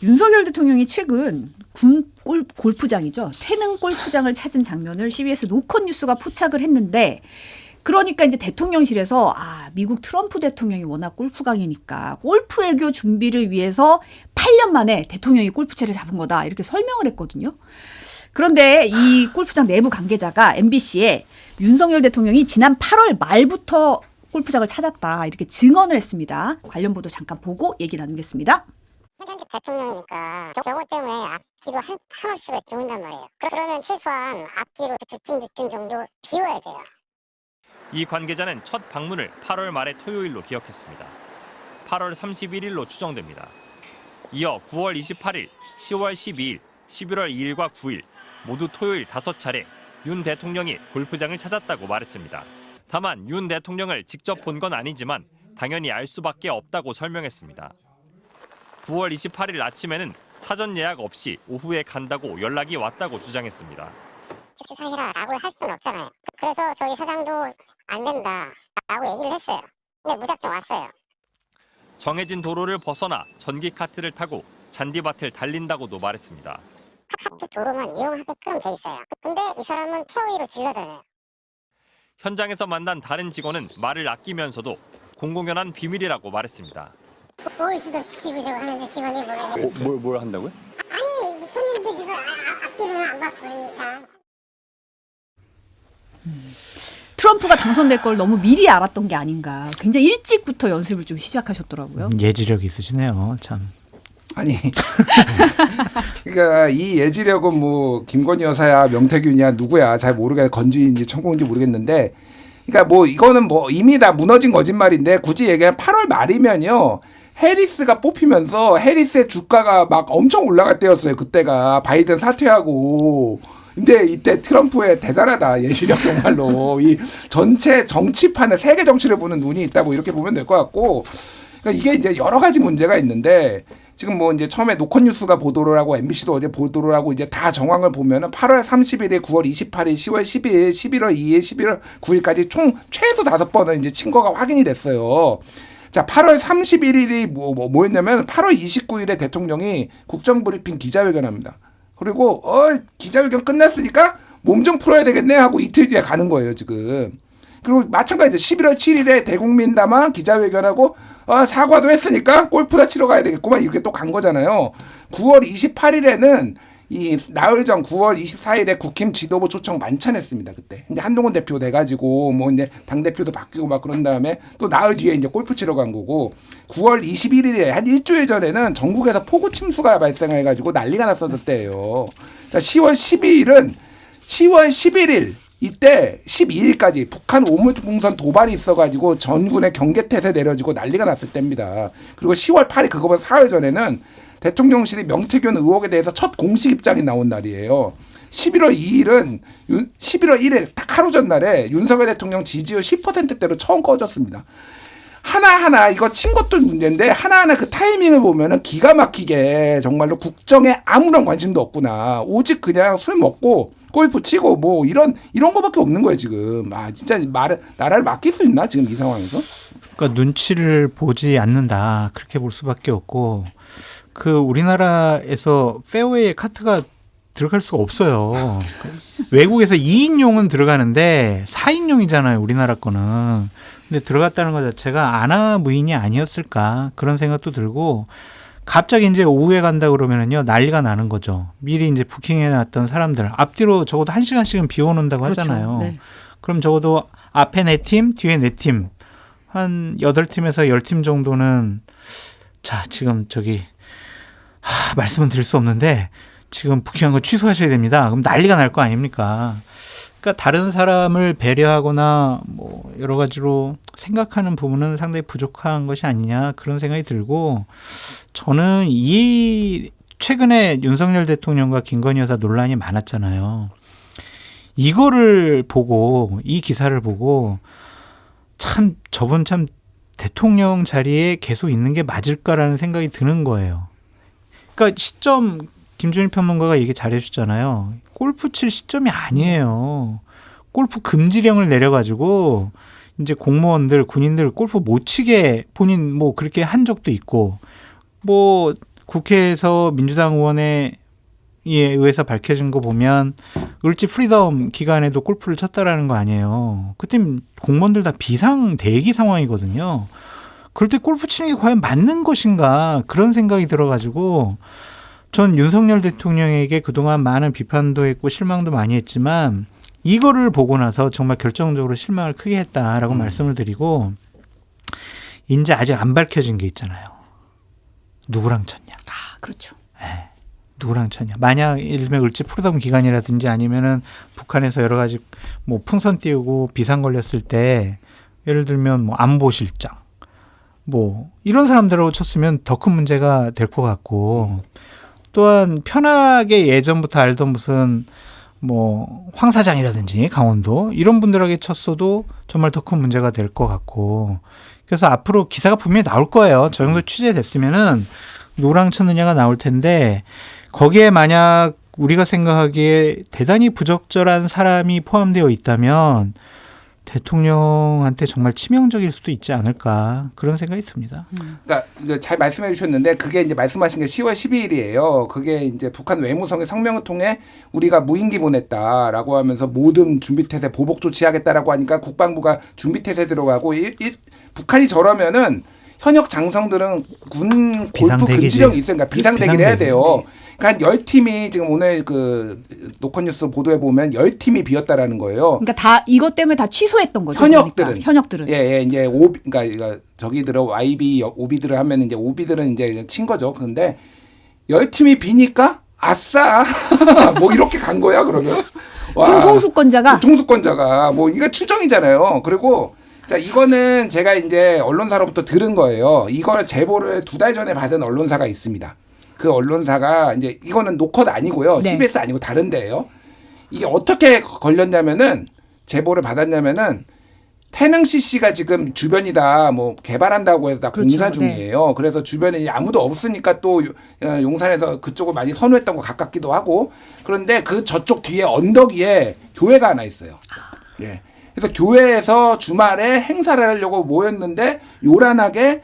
윤석열 대통령이 최근 군 골프장이죠. 태릉 골프장을 찾은 장면을 CBS 노컷 뉴스가 포착을 했는데 그러니까 이제 대통령실에서 미국 트럼프 대통령이 워낙 골프강이니까 골프 외교 준비를 위해서 8년 만에 대통령이 골프채를 잡은 거다 이렇게 설명을 했거든요. 그런데 이 골프장 내부 관계자가 MBC에 윤석열 대통령이 지난 8월 말부터 골프장을 찾았다 이렇게 증언을 했습니다. 관련 보도 잠깐 보고 얘기 나누겠습니다. 현재 대통령이니까 저거 때문에 앞뒤로 한 올씩을 비운단 말이에요. 그러면 최소한 앞뒤로 두 팀 정도 비워야 돼요. 이 관계자는 첫 방문을 8월 말의 토요일로 기억했습니다. 8월 31일로 추정됩니다. 이어 9월 28일, 10월 12일, 11월 2일과 9일 모두 토요일 5차례 윤 대통령이 골프장을 찾았다고 말했습니다. 다만 윤 대통령을 직접 본 건 아니지만 당연히 알 수밖에 없다고 설명했습니다. 9월 28일 아침에는 사전 예약 없이 오후에 간다고 연락이 왔다고 주장했습니다. 주사해라라고 할 수는 없잖아요. 그래서 저희 사장도 안 된다라고 얘기를 했어요. 근데 무작정 왔어요. 정해진 도로를 벗어나 전기 카트를 타고 잔디밭을 달린다고도 말했습니다. 카트 도로만 이용하게끔 돼 있어요. 근데 이 사람은 페어웨이로 질러다녀요. 현장에서 만난 다른 직원은 말을 아끼면서도 공공연한 비밀이라고 말했습니다. 보이스도 시키고 하는데 직원이 모르겠어요. 뭘 한다고요? 아니 손님들 지금 앞뒤로는 안 바꾸니까. 트럼프가 당선될 걸 너무 미리 알았던 게 아닌가. 굉장히 일찍부터 연습을 좀 시작하셨더라고요. 예지력 있으시네요. 참. 아니 그러니까 이 예지력은 뭐 김건희 여사야 명태균이야 누구야 잘 모르겠 건지인지 천공인지 모르겠는데 그러니까 뭐 이거는 뭐 이미 다 무너진 거짓말인데 굳이 얘기하면 8월 말이면요 해리스가 뽑히면서 해리스의 주가가 막 엄청 올라갈 때였어요. 그때가 바이든 사퇴하고. 근데 이때 트럼프의 대단하다 예시력 정말로 이 전체 정치판에 세계 정치를 보는 눈이 있다고 이렇게 보면 될 것 같고 그러니까 이게 이제 여러 가지 문제가 있는데 지금 뭐 이제 처음에 노컷 뉴스가 보도를 하고 MBC도 어제 보도를 하고 이제 다 정황을 보면은 8월 30일에 9월 28일, 10월 12일, 11월 2일, 11월 9일까지 총 최소 5번은 이제 친거가 확인이 됐어요. 자, 8월 31일이 뭐였냐면 8월 29일에 대통령이 국정브리핑 기자회견합니다. 그리고 기자회견 끝났으니까 몸 좀 풀어야 되겠네 하고 이틀 뒤에 가는 거예요, 지금. 그리고 마찬가지로 11월 7일에 대국민담화 기자회견하고 사과도 했으니까 골프나 치러 가야 되겠구만 이렇게 또 간 거잖아요. 9월 28일에는 이 나흘 전 9월 24일에 국힘 지도부 초청 만찬했습니다. 그때 이제 한동훈 대표 돼가지고 뭐 이제 당 대표도 바뀌고 막 그런 다음에 또 나흘 뒤에 이제 골프 치러 간 거고 9월 21일에 한 일주일 전에는 전국에서 폭우 침수가 발생해가지고 난리가 났었을 때예요. 자, 10월 12일은 10월 11일 이때 12일까지 북한 오물풍선 도발이 있어가지고 전군의 경계태세 내려지고 난리가 났을 때입니다. 그리고 10월 8일 그거보다 사흘 전에는 대통령실이 명태균 의혹에 대해서 첫 공식 입장이 나온 날이에요. 11월 2일은 11월 1일 딱 하루 전날에 윤석열 대통령 지지율 10%대로 처음 꺼졌습니다. 하나하나 이거 친 것도 문제인데 하나하나 그 타이밍을 보면은 기가 막히게 정말로 국정에 아무런 관심도 없구나. 오직 그냥 술 먹고 골프 치고 뭐 이런 거밖에 없는 거예요 지금. 진짜 나라를 맡길 수 있나 지금 이 상황에서? 그러니까 눈치를 보지 않는다 그렇게 볼 수밖에 없고 그 우리나라에서 페어웨이에 카트가 들어갈 수가 없어요. 외국에서 2인용은 들어가는데 4인용이잖아요 우리나라 거는. 근데 들어갔다는 것 자체가 아나무인이 아니었을까 그런 생각도 들고 갑자기 이제 오후에 간다 그러면은요 난리가 나는 거죠. 미리 이제 부킹해 놨던 사람들 앞뒤로 적어도 1시간씩은 비워놓는다고 그렇죠. 하잖아요. 네. 그럼 적어도 앞에 4팀, 뒤에 4팀 한 8팀에서 10팀 정도는 자 지금 말씀은 드릴 수 없는데 지금 부킹한 거 취소하셔야 됩니다. 그럼 난리가 날 거 아닙니까? 그러니까 다른 사람을 배려하거나 뭐 여러 가지로 생각하는 부분은 상당히 부족한 것이 아니냐 그런 생각이 들고 저는 이 최근에 윤석열 대통령과 김건희 여사 논란이 많았잖아요. 이거를 보고 이 기사를 보고 참 저분 참 대통령 자리에 계속 있는 게 맞을까라는 생각이 드는 거예요. 그러니까 시점 김준일 평론가가 얘기 잘해 주잖아요. 골프 칠 시점이 아니에요. 골프 금지령을 내려가지고 이제 공무원들, 군인들 골프 못 치게 본인 뭐 그렇게 한 적도 있고 뭐 국회에서 민주당 의원에 의해서 밝혀진 거 보면 을지 프리덤 기간에도 골프를 쳤다라는 거 아니에요. 그때 공무원들 다 비상 대기 상황이거든요. 그럴 때 골프 치는 게 과연 맞는 것인가 그런 생각이 들어가지고 전 윤석열 대통령에게 그동안 많은 비판도 했고 실망도 많이 했지만 이거를 보고 나서 정말 결정적으로 실망을 크게 했다라고 말씀을 드리고 이제 아직 안 밝혀진 게 있잖아요. 누구랑 쳤냐. 아, 그렇죠. 네. 누구랑 쳤냐. 만약 일명 을지 프리덤 기간이라든지 아니면은 북한에서 여러 가지 뭐 풍선 띄우고 비상 걸렸을 때 예를 들면 뭐 안보실장 뭐 이런 사람들하고 쳤으면 더 큰 문제가 될 것 같고 또한 편하게 예전부터 알던 무슨 뭐 황 사장이라든지 강원도 이런 분들에게 쳤어도 정말 더 큰 문제가 될 것 같고 그래서 앞으로 기사가 분명히 나올 거예요. 저 정도 취재됐으면은 누구랑 쳤느냐가 나올 텐데 거기에 만약 우리가 생각하기에 대단히 부적절한 사람이 포함되어 있다면 대통령한테 정말 치명적일 수도 있지 않을까 그런 생각이 듭니다. 그러니까 이거 잘 말씀해 주셨는데 그게 이제 말씀하신 게 10월 12일이에요. 그게 이제 북한 외무성의 성명을 통해 우리가 무인기 보냈다라고 하면서 모든 준비태세 보복 조치하겠다라고 하니까 국방부가 준비태세 들어가고 북한이 저러면은 현역 장성들은 군 골프 금지령이 있으니까 그러니까 비상대기를 해야 돼요. 그러니까 한 10팀이 지금 오늘 그 노컷뉴스 보도에 보면 10팀이 비었다라는 거예요. 그러니까 다 이것 때문에 다 취소했던 거죠. 현역들은. 그러니까. 현역들은. 예, 이제 그러니까 이거 저기들은 YB 오비들을 하면 이제 오비들은 이제 친 거죠. 그런데 10팀이 비니까 아싸 뭐 이렇게 간 거야 그러면. 군 통수권자가. 통수권자가 뭐 이거 추정이잖아요. 그리고 자, 이거는 제가 이제 언론사로부터 들은 거예요. 이걸 제보를 2달 전에 받은 언론사가 있습니다. 그 언론사가 이제 이거는 노컷 아니고요. 네. CBS 아니고 다른 데예요. 이게 어떻게 걸렸냐면은 제보를 받았냐면은 태능 CC가 지금 주변이다 뭐 개발한다고 해서 다 그렇죠. 공사 중이에요. 네. 그래서 주변에 아무도 없으니까 또 용산에서 그쪽을 많이 선호했던 것 가깝기도 하고 그런데 그 저쪽 뒤에 언덕 위에 교회가 하나 있어요. 예. 그래서 교회에서 주말에 행사를 하려고 모였는데 요란하게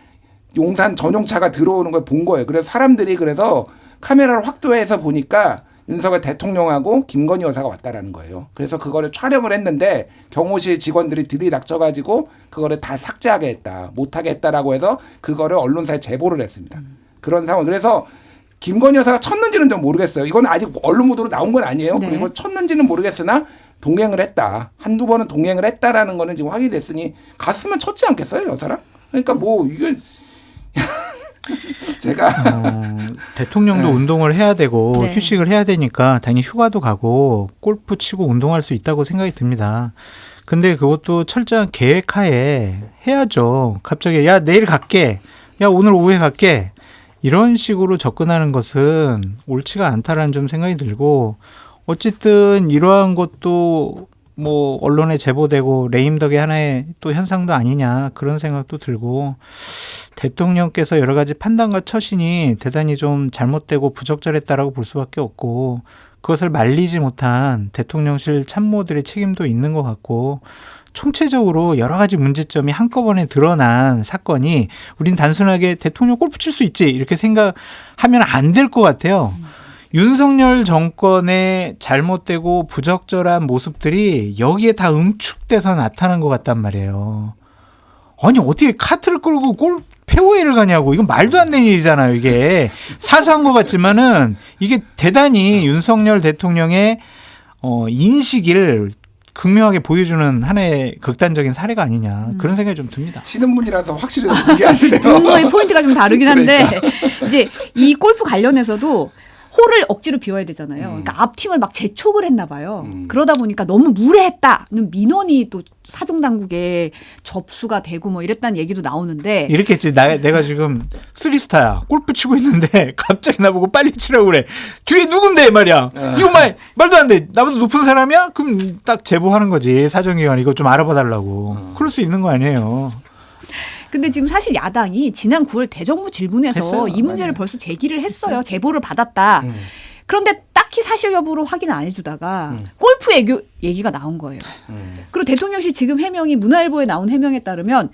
용산 전용차가 들어오는 걸 본 거예요. 그래서 사람들이 그래서 카메라를 확대해서 보니까 윤석열 대통령하고 김건희 여사가 왔다라는 거예요. 그래서 그거를 촬영을 했는데 경호실 직원들이 들이닥쳐가지고 그거를 다 삭제하게 했다. 못하게 했다라고 해서 그거를 언론사에 제보를 했습니다. 그런 상황. 그래서 김건희 여사가 쳤는지는 좀 모르겠어요. 이건 아직 언론 보도로 나온 건 아니에요. 네. 그리고 쳤는지는 모르겠으나 동행을 했다. 한두 번은 동행을 했다라는 거는 지금 확인이 됐으니 갔으면 쳤지 않겠어요, 여사랑? 그러니까 뭐 이게 제가 대통령도 네. 운동을 해야 되고 네. 휴식을 해야 되니까 당연히 휴가도 가고 골프 치고 운동할 수 있다고 생각이 듭니다. 근데 그것도 철저한 계획하에 해야죠. 갑자기 야 내일 갈게. 야 오늘 오후에 갈게. 이런 식으로 접근하는 것은 옳지가 않다라는 좀 생각이 들고 어쨌든 이러한 것도 뭐 언론에 제보되고 레임덕의 하나의 또 현상도 아니냐 그런 생각도 들고 대통령께서 여러 가지 판단과 처신이 대단히 좀 잘못되고 부적절했다라고 볼 수밖에 없고 그것을 말리지 못한 대통령실 참모들의 책임도 있는 것 같고 총체적으로 여러 가지 문제점이 한꺼번에 드러난 사건이 우린 단순하게 대통령 골프 칠 수 있지 이렇게 생각하면 안 될 것 같아요. 윤석열 정권의 잘못되고 부적절한 모습들이 여기에 다 응축돼서 나타난 것 같단 말이에요. 아니 어떻게 카트를 끌고 골 페어웨이를 가냐고. 이건 말도 안 되는 일이잖아요. 이게 사소한 것 같지만은 이게 대단히 윤석열 대통령의 인식을 극명하게 보여주는 하나의 극단적인 사례가 아니냐 그런 생각이 좀 듭니다. 치는 분이라서 확실히 얘기하시네요. 분노의 포인트가 좀 다르긴 한데 이제 이 골프 관련해서도 홀을 억지로 비워야 되잖아요. 그러니까 앞 팀을 막 재촉을 했나 봐요. 그러다 보니까 너무 무례했다는 민원이 또 사정 당국에 접수가 되고 뭐 이랬다는 얘기도 나오는데 이렇게 했지. 내가 지금 3스타야. 골프 치고 있는데 갑자기 나보고 빨리 치라고 그래. 뒤에 누군데 말이야. 이거 말도 안 돼. 나보다 높은 사람이야? 그럼 딱 제보하는 거지. 사정기관 이거 좀 알아봐 달라고. 그럴 수 있는 거 아니에요. 근데 지금 사실 야당이 지난 9월 대정부 질문에서 했어요. 이 문제를 맞아요. 벌써 제기를 했어요. 제보를 받았다. 그런데 딱히 사실 여부를 확인 안 해주다가 골프 얘기가 나온 거예요. 그리고 대통령실 지금 해명이 문화일보에 나온 해명에 따르면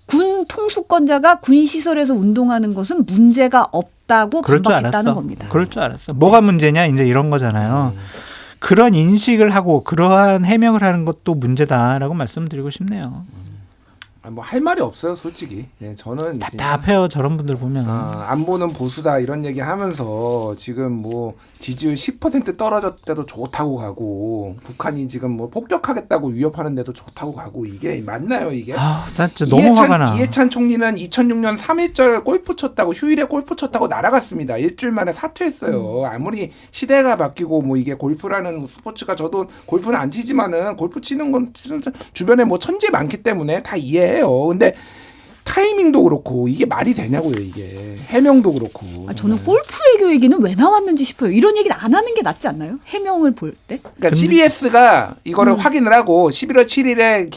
군 통수권자가 군 시설에서 운동하는 것은 문제가 없다고 그럴 줄 반박했다는 알았어. 겁니다. 그럴 줄 알았어. 뭐가 문제냐 이제 이런 거잖아요. 그런 인식을 하고 그러한 해명을 하는 것도 문제다라고 말씀드리고 싶네요. 뭐 할 말이 없어요, 솔직히. 예, 저는 답답해요 저런 분들 보면. 안 보는 보수다 이런 얘기 하면서 지금 뭐 지지율 10% 떨어졌대도 좋다고 가고 북한이 지금 뭐 폭격하겠다고 위협하는데도 좋다고 가고 이게 맞나요 이게? 나 진짜 너무 화가 나. 이해찬 총리는 2006년 3.1절 골프 쳤다고 휴일에 골프 쳤다고 날아갔습니다. 일주일 만에 사퇴했어요. 아무리 시대가 바뀌고 뭐 이게 골프라는 스포츠가 저도 골프는 안 치지만은 골프 치는 건 주변에 뭐 천지 많기 때문에 다 이해해요. 근데 타이밍도 그렇고 이게 말이 되냐고요 이게 해명도 그렇고. 저는 골프 외교 얘기는 왜 나왔는지 싶어요. 이런 얘기를 안 하는 게 낫지 않나요? 해명을 볼 때. 그러니까 CBS가 이거를 확인을 하고 11월 7일에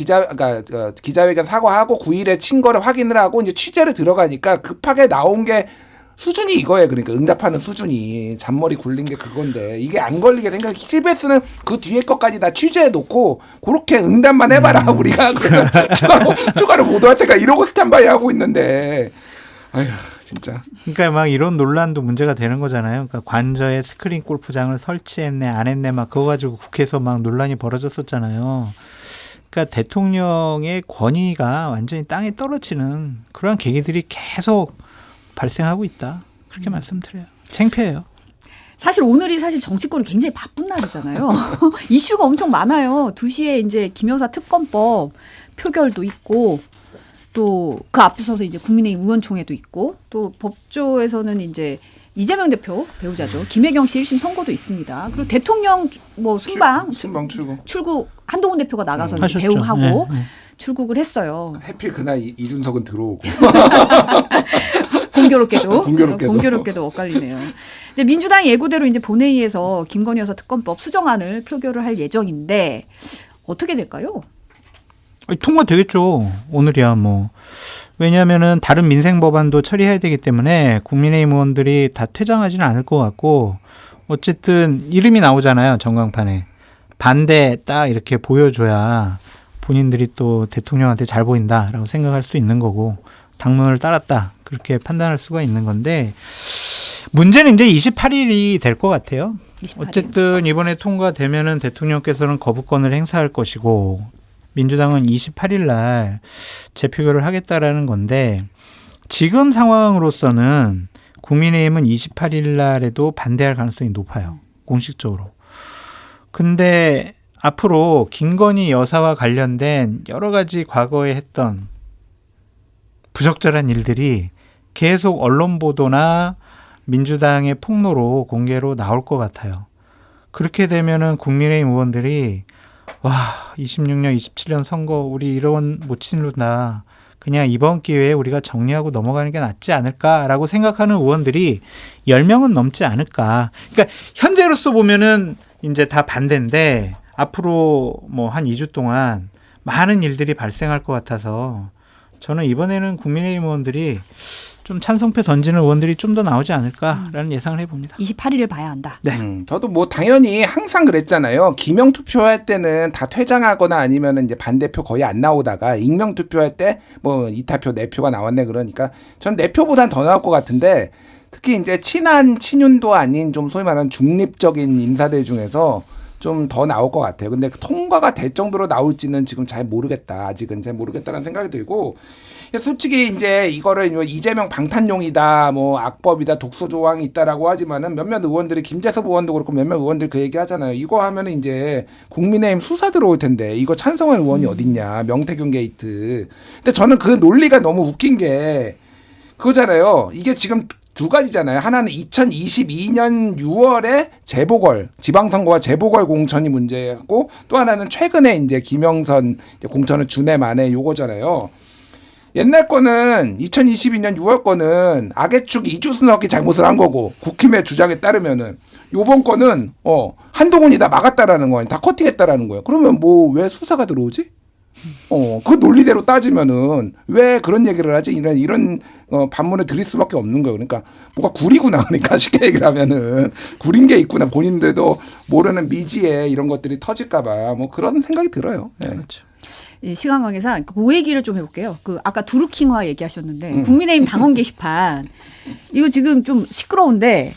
기자회견 사과하고 9일에 친 거를 확인을 하고 이제 취재를 들어가니까 급하게 나온 게 수준이 이거예요. 그러니까 응답하는 수준이 잔머리 굴린 게 그건데 이게 안 걸리게 생각. CBS는 그 뒤에 것까지 다 취재해 놓고 그렇게 응답만 해봐라 우리가 추가로 보도할 때가 이러고 스탠바이 하고 있는데 아휴 진짜. 그러니까 막 이런 논란도 문제가 되는 거잖아요. 그러니까 관저에 스크린 골프장을 설치했네 안 했네 막 그거 가지고 국회에서 막 논란이 벌어졌었잖아요. 그러니까 대통령의 권위가 완전히 땅에 떨어지는 그러한 계기들이 계속 발생하고 있다. 그렇게 말씀드려요. 창피해요. 사실 오늘이 사실 정치권이 굉장히 바쁜 날이잖아요. 이슈가 엄청 많아요. 2시에 이제 김여사 특검법 표결도 있고 또 그 앞서서 이제 국민의힘 의원총회도 있고 또 법조에서는 이제 이재명 대표 배우자죠. 김혜경 씨 1심 선고도 있습니다. 그리고 대통령 뭐 순방 출국 한동훈 대표가 나가서 이제 배웅하고 출국을 했어요. 해필 그날 이준석은 들어오고. 공교롭게도 엇갈리네요. 근데 민주당이 예고대로 이제 본회의에서 김건희 여사 특검법 수정안을 표결을 할 예정인데 어떻게 될까요? 통과되겠죠. 오늘이야 뭐. 왜냐하면은 다른 민생 법안도 처리해야 되기 때문에 국민의힘 의원들이 다 퇴장하지는 않을 것 같고 어쨌든 이름이 나오잖아요. 전광판에. 반대 딱 이렇게 보여줘야 본인들이 또 대통령한테 잘 보인다라고 생각할 수 있는 거고 당론을 따랐다. 그렇게 판단할 수가 있는 건데 문제는 이제 28일이 될 것 같아요. 28일. 어쨌든 이번에 통과되면은 대통령께서는 거부권을 행사할 것이고 민주당은 28일 날 재표결을 하겠다라는 건데 지금 상황으로서는 국민의힘은 28일 날에도 반대할 가능성이 높아요. 공식적으로. 근데 앞으로 김건희 여사와 관련된 여러 가지 과거에 했던 부적절한 일들이 계속 언론 보도나 민주당의 폭로로 공개로 나올 것 같아요. 그렇게 되면은 국민의힘 의원들이 26년, 27년 선거 우리 이런 못 치른다. 그냥 이번 기회에 우리가 정리하고 넘어가는 게 낫지 않을까라고 생각하는 의원들이 10명은 넘지 않을까. 그러니까 현재로서 보면은 이제 다 반대인데 앞으로 뭐 한 2주 동안 많은 일들이 발생할 것 같아서 저는 이번에는 국민의힘 의원들이 좀 찬성표 던지는 의원들이 좀 더 나오지 않을까라는 예상을 해봅니다. 28일을 봐야 한다. 네. 저도 뭐 당연히 항상 그랬잖아요. 기명 투표할 때는 다 퇴장하거나 아니면 이제 반대표 거의 안 나오다가 익명 투표할 때 뭐 이타표 4표가 나왔네 그러니까 전 4표보단 더 나올 것 같은데 특히 이제 친윤도 아닌 좀 소위 말하는 중립적인 인사들 중에서 좀 더 나올 것 같아요. 근데 통과가 될 정도로 나올지는 지금 잘 모르겠다. 아직은 잘 모르겠다는 생각이 들고 솔직히 이제 이거를 이재명 방탄용이다, 뭐 악법이다, 독소 조항이 있다라고 하지만은 몇몇 의원들이 김재섭 의원도 그렇고 몇몇 의원들이 그 얘기 하잖아요. 이거 하면은 이제 국민의힘 수사 들어올 텐데 이거 찬성할 의원이 어딨냐, 명태균 게이트. 근데 저는 그 논리가 너무 웃긴 게 그거잖아요. 이게 지금 두 가지잖아요. 하나는 2022년 6월에 재보궐, 지방선거와 재보궐 공천이 문제고 또 하나는 최근에 이제 김영선 공천을 준해 만에 요거잖아요. 옛날 거는 2022년 6월 거는 악의축 이주순석이 잘못을 한 거고 국힘의 주장에 따르면은 요번 거는 한동훈이 다 막았다라는 거예요. 다 커팅했다라는 거예요. 그러면 뭐 왜 수사가 들어오지? 그 논리대로 따지면은 왜 그런 얘기를 하지? 이런 반문을 드릴 수밖에 없는 거예요. 그러니까 뭐가 구리구나. 그러니까 쉽게 얘기를 하면은 구린 게 있구나. 본인들도 모르는 미지에 이런 것들이 터질까봐 뭐 그런 생각이 들어요. 네. 그렇죠. 시간 관계상 그 얘기를 좀 해볼게요. 그 아까 두루킹화 얘기하셨는데 국민의힘 당원 게시판 이거 지금 좀 시끄러운데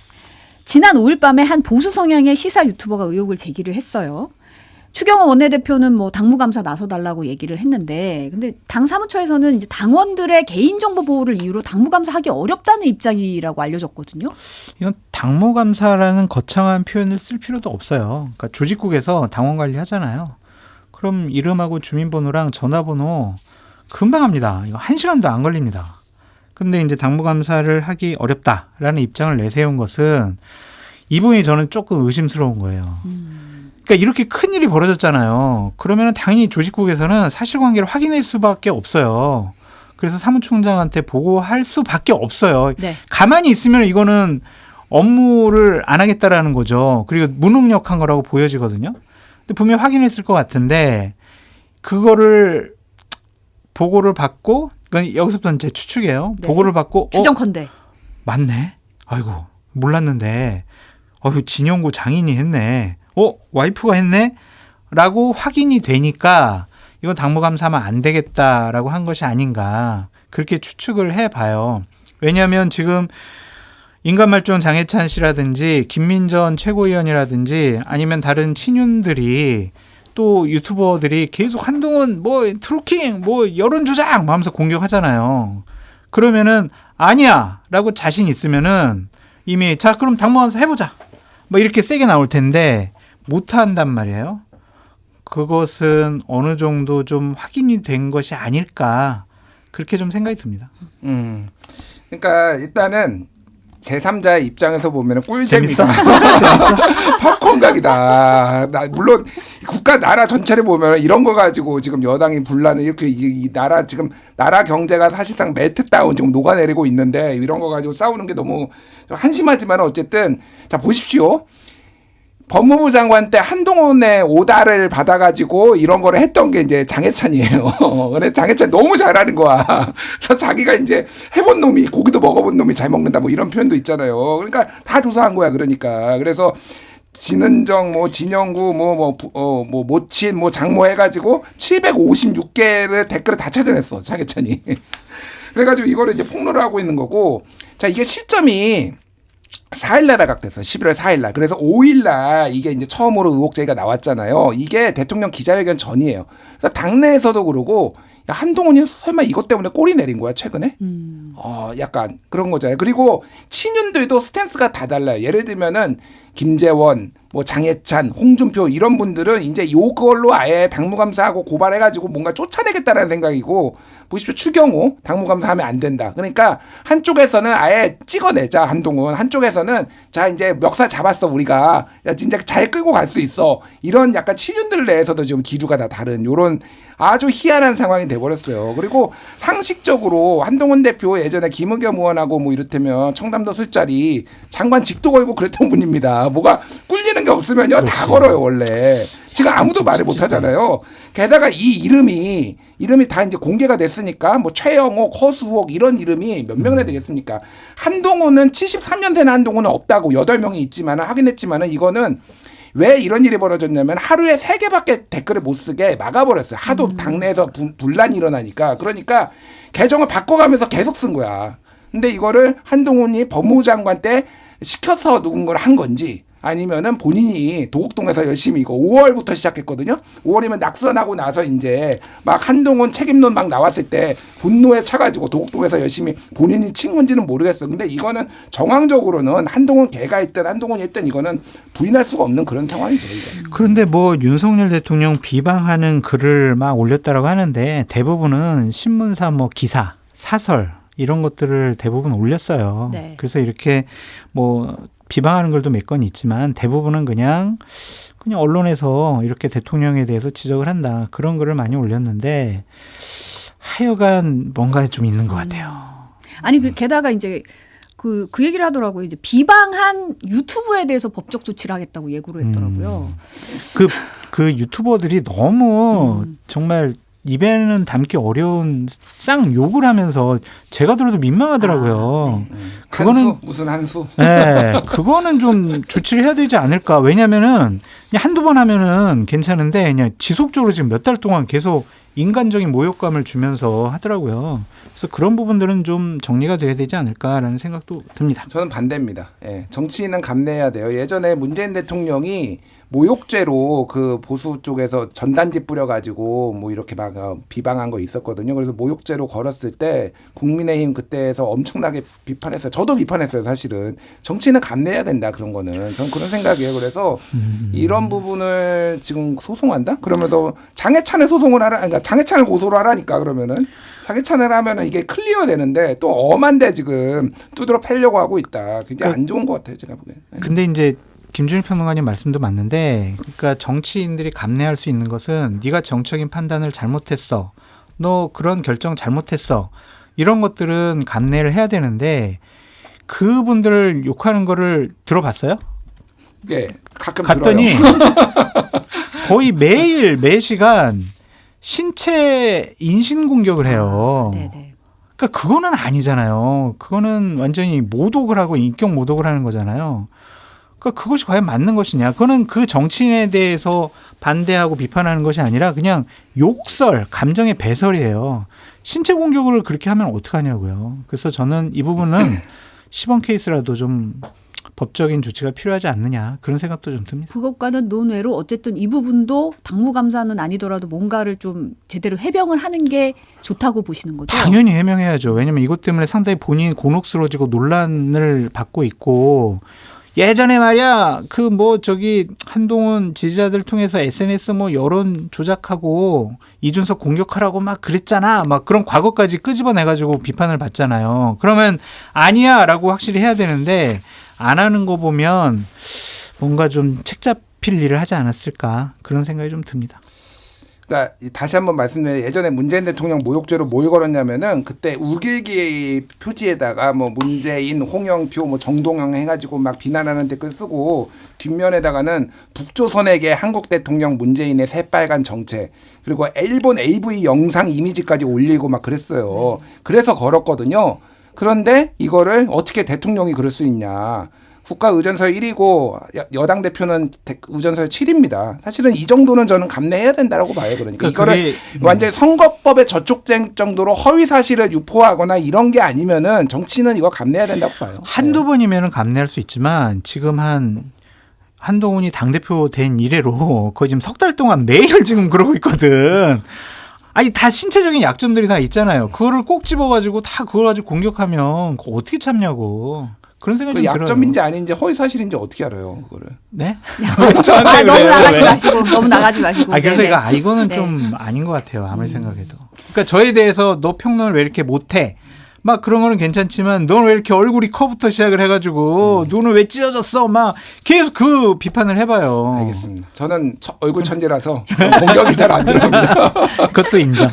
지난 5일 밤에 한 보수 성향의 시사 유튜버가 의혹을 제기를 했어요. 추경호 원내대표는 뭐 당무감사 나서달라고 얘기를 했는데 근데 당 사무처에서는 이제 당원들의 개인정보 보호를 이유로 당무감사하기 어렵다는 입장이라고 알려졌거든요. 이건 당무감사라는 거창한 표현을 쓸 필요도 없어요. 그러니까 조직국에서 당원 관리하잖아요. 그럼 이름하고 주민번호랑 전화번호 금방 합니다. 이거 1시간도 안 걸립니다. 근데 이제 당무감사를 하기 어렵다라는 입장을 내세운 것은 이 부분이 저는 조금 의심스러운 거예요. 그러니까 이렇게 큰 일이 벌어졌잖아요. 그러면 당연히 조직국에서는 사실관계를 확인할 수밖에 없어요. 그래서 사무총장한테 보고할 수밖에 없어요. 네. 가만히 있으면 이거는 업무를 안 하겠다라는 거죠. 그리고 무능력한 거라고 보여지거든요. 근데 분명히 확인했을 것 같은데 그거를 보고를 받고 그건 여기서부터 이제 추측이에요. 네. 보고를 받고 추정컨대. 맞네. 아이고 몰랐는데 진영구 장인이 했네. 와이프가 했네? 라고 확인이 되니까 이건 당무감사하면 안 되겠다라고 한 것이 아닌가 그렇게 추측을 해봐요. 왜냐하면 지금 인간말종 장해찬 씨라든지 김민전 최고위원이라든지 아니면 다른 친윤들이 또 유튜버들이 계속 한동훈 뭐 트루킹 뭐 여론조작 하면서 공격하잖아요. 그러면은 아니야 라고 자신 있으면은 이미 자 그럼 당무감사 해보자 뭐 이렇게 세게 나올 텐데 못한단 말이에요. 그것은 어느 정도 좀 확인이 된 것이 아닐까 그렇게 좀 생각이 듭니다. 그러니까 일단은 제3자의 입장에서 보면 꿀잼이다. 팝콘각이다. 물론 국가 나라 전체를 보면 이런 거 가지고 지금 여당이 분란을 이렇게 이 나라 지금 나라 경제가 사실상 멜트다운 지금 녹아내리고 있는데 이런 거 가지고 싸우는 게 너무 한심하지만 어쨌든 자 보십시오. 법무부 장관 때 한동훈의 오다를 받아가지고 이런 거를 했던 게 이제 장해찬이에요. 근데 장해찬 너무 잘하는 거야. 그래서 자기가 이제 해본 놈이 고기도 먹어본 놈이 잘 먹는다 뭐 이런 표현도 있잖아요. 그러니까 다 조사한 거야. 그러니까 그래서 진은정 뭐 진영구 뭐 모친 뭐 장모 해가지고 756개를 댓글을 다 찾아냈어 장해찬이. 그래가지고 이거를 이제 폭로를 하고 있는 거고 자 이게 시점이 4일날 발각됐어. 11월 4일날. 그래서 5일날 이게 이제 처음으로 의혹 제기가 나왔잖아요. 이게 대통령 기자회견 전이에요. 그래서 당내에서도 그러고 야, 한동훈이 설마 이것 때문에 꼬리 내린 거야 최근에? 약간 그런 거잖아요. 그리고 친윤들도 스탠스가 다 달라요. 예를 들면은 김재원, 뭐 장해찬, 홍준표 이런 분들은 이제 요걸로 아예 당무감사하고 고발해가지고 뭔가 쫓아내겠다라는 생각이고 보십시오. 추경호 당무감사하면 안 된다. 그러니까 한쪽에서는 아예 찍어내자 한동훈 한쪽에서는 자 이제 멱살 잡았어 우리가 야 진짜 잘 끌고 갈 수 있어 이런 약간 친윤들 내에서도 지금 기류가 다 다른 요런 아주 희한한 상황이 돼버렸어요. 그리고 상식적으로 한동훈 대표 예전에 김의겸 의원하고 뭐 이렇다면 청담도 술자리 장관 직도 걸고 그랬던 분입니다. 뭐가 꿀리는 게 없으면요 그렇지. 다 걸어요 원래. 지금 아무도 말을 못 하잖아요. 게다가 이 이름이 다 이제 공개가 됐으니까 뭐 최영옥, 허수옥 이런 이름이 몇 명이나 되겠습니까? 한동훈은 73년생 한동훈은 없다고 8명이 있지만은 하긴 했지만은 이거는 왜 이런 일이 벌어졌냐면 하루에 3개밖에 댓글을 못 쓰게 막아버렸어요. 하도 당내에서 분란이 일어나니까. 그러니까 계정을 바꿔가면서 계속 쓴 거야. 근데 이거를 한동훈이 법무부 장관 때 시켜서 누군가를 한 건지 아니면은 본인이 도곡동에서 열심히 이거 5월부터 시작했거든요. 5월이면 낙선하고 나서 이제 막 한동훈 책임론 막 나왔을 때 분노에 차가지고 도곡동에서 열심히 본인이 친 건지는 모르겠어. 근데 이거는 정황적으로는 한동훈 걔가 있든 한동훈이 있든 이거는 부인할 수가 없는 그런 상황이죠. 이거. 그런데 뭐 윤석열 대통령 비방하는 글을 막 올렸다라고 하는데 대부분은 신문사 뭐 기사, 사설 이런 것들을 대부분 올렸어요. 네. 그래서 이렇게 뭐 비방하는 글도 몇 건 있지만 대부분은 그냥 언론에서 이렇게 대통령에 대해서 지적을 한다. 그런 글을 많이 올렸는데 하여간 뭔가 좀 있는 것 같아요. 아니 게다가 이제 그 얘기를 하더라고요. 이제 비방한 유튜브에 대해서 법적 조치를 하겠다고 예고를 했더라고요. 그 유튜버들이 너무 정말 입에는 담기 어려운 쌍 욕을 하면서 제가 들어도 민망하더라고요. 그거는 한수 무슨 한수? 네, 그거는 좀 조치를 해야 되지 않을까. 왜냐면은 그냥 한두 번 하면은 괜찮은데 그냥 지속적으로 지금 몇 달 동안 계속 인간적인 모욕감을 주면서 하더라고요. 그래서 그런 부분들은 좀 정리가 돼야 되지 않을까라는 생각도 듭니다. 저는 반대입니다. 예, 정치인은 감내해야 돼요. 예전에 문재인 대통령이 모욕죄로 그 보수 쪽에서 전단지 뿌려가지고 뭐 이렇게 막 비방한 거 있었거든요. 그래서 모욕죄로 걸었을 때 국민의힘 그때에서 엄청나게 비판했어요. 저도 비판했어요. 사실은 정치인은 감내해야 된다 그런 거는 저는 그런 생각이에요. 그래서 이런 부분을 지금 소송한다? 그러면서 장해찬을 소송을 하라, 그러니까 장해찬을 고소를 하라니까 그러면은 장해찬을 하면은 이게 클리어 되는데 또 엄한데 지금 두드러 패려고 하고 있다. 굉장히 안 좋은 것 같아요. 제가 보기엔. 근데 이제 김준일 평론가님 말씀도 맞는데, 그러니까 정치인들이 감내할 수 있는 것은 네가 정적인 판단을 잘못했어, 너 그런 결정 잘못했어, 이런 것들은 감내를 해야 되는데 그분들을 욕하는 거를 들어봤어요? 예, 가끔 갔더니 들어요. 거의 매일 매 시간 신체 인신 공격을 해요. 네네. 그러니까 그거는 아니잖아요. 그거는 완전히 모독을 하고 인격 모독을 하는 거잖아요. 그러니까 그것이 과연 맞는 것이냐? 그거는 그 정치인에 대해서 반대하고 비판하는 것이 아니라 그냥 욕설, 감정의 배설이에요. 신체 공격을 그렇게 하면 어떡하냐고요. 그래서 저는 이 부분은 시범 케이스라도 좀 법적인 조치가 필요하지 않느냐, 그런 생각도 좀 듭니다. 그것과는 논외로 어쨌든 이 부분도 당무감사는 아니더라도 뭔가를 좀 제대로 해명을 하는 게 좋다고 보시는 거죠? 당연히 해명해야죠. 왜냐하면 이것 때문에 상당히 본인이 곤혹스러워지고 논란을 받고 있고, 예전에 말이야 그 뭐 저기 한동훈 지지자들 통해서 SNS 뭐 여론 조작하고 이준석 공격하라고 막 그랬잖아, 막 그런 과거까지 끄집어내가지고 비판을 받잖아요. 그러면 아니야라고 확실히 해야 되는데 안 하는 거 보면 뭔가 좀 책 잡힐 일을 하지 않았을까, 그런 생각이 좀 듭니다. 그러니까 다시 한번 말씀드리면 예전에 문재인 대통령 모욕죄로 뭘 걸었냐면은 그때 우길기 표지에다가 뭐 문재인, 홍영표, 뭐 정동영 해가지고 막 비난하는 댓글 쓰고 뒷면에다가는 북조선에게 한국 대통령 문재인의 새빨간 정책, 그리고 일본 AV 영상 이미지까지 올리고 막 그랬어요. 그래서 걸었거든요. 그런데 이거를 어떻게 대통령이 그럴 수 있냐. 국가 의전서 1위고 여당 대표는 의전서 7입니다. 사실은 이 정도는 저는 감내해야 된다라고 봐요. 그러니까 이거를 완전히 선거법에 저촉될 정도로 허위 사실을 유포하거나 이런 게 아니면은 정치는 이거 감내해야 된다고 봐요. 한두 번이면은 감내할 수 있지만 지금 한동훈이 당대표 된 이래로 거의 지금 석 달 동안 매일 지금 그러고 있거든. 아니 다 신체적인 약점들이 다 있잖아요. 그거를 꼭 집어가지고 다 그걸 가지고 공격하면 그거 어떻게 참냐고. 그런 생각이 좀 들어요. 약점인지 아닌지 허위 사실인지 어떻게 알아요, 그거를? 네? 아, 너무 나가지 마시고, 너무 나가지 마시고. 그래서 네네. 이거는 네. 좀 아닌 것 같아요. 아무리 생각해도. 그러니까 저에 대해서 너 평론을 왜 이렇게 못해? 막 그런 거는 괜찮지만 넌 왜 이렇게 얼굴이 커부터 시작을 해가지고 눈은 왜 찢어졌어? 막 계속 그 비판을 해봐요. 알겠습니다. 저는 얼굴 천재라서 공격이 잘 안 들어옵니다. 그것도 인정.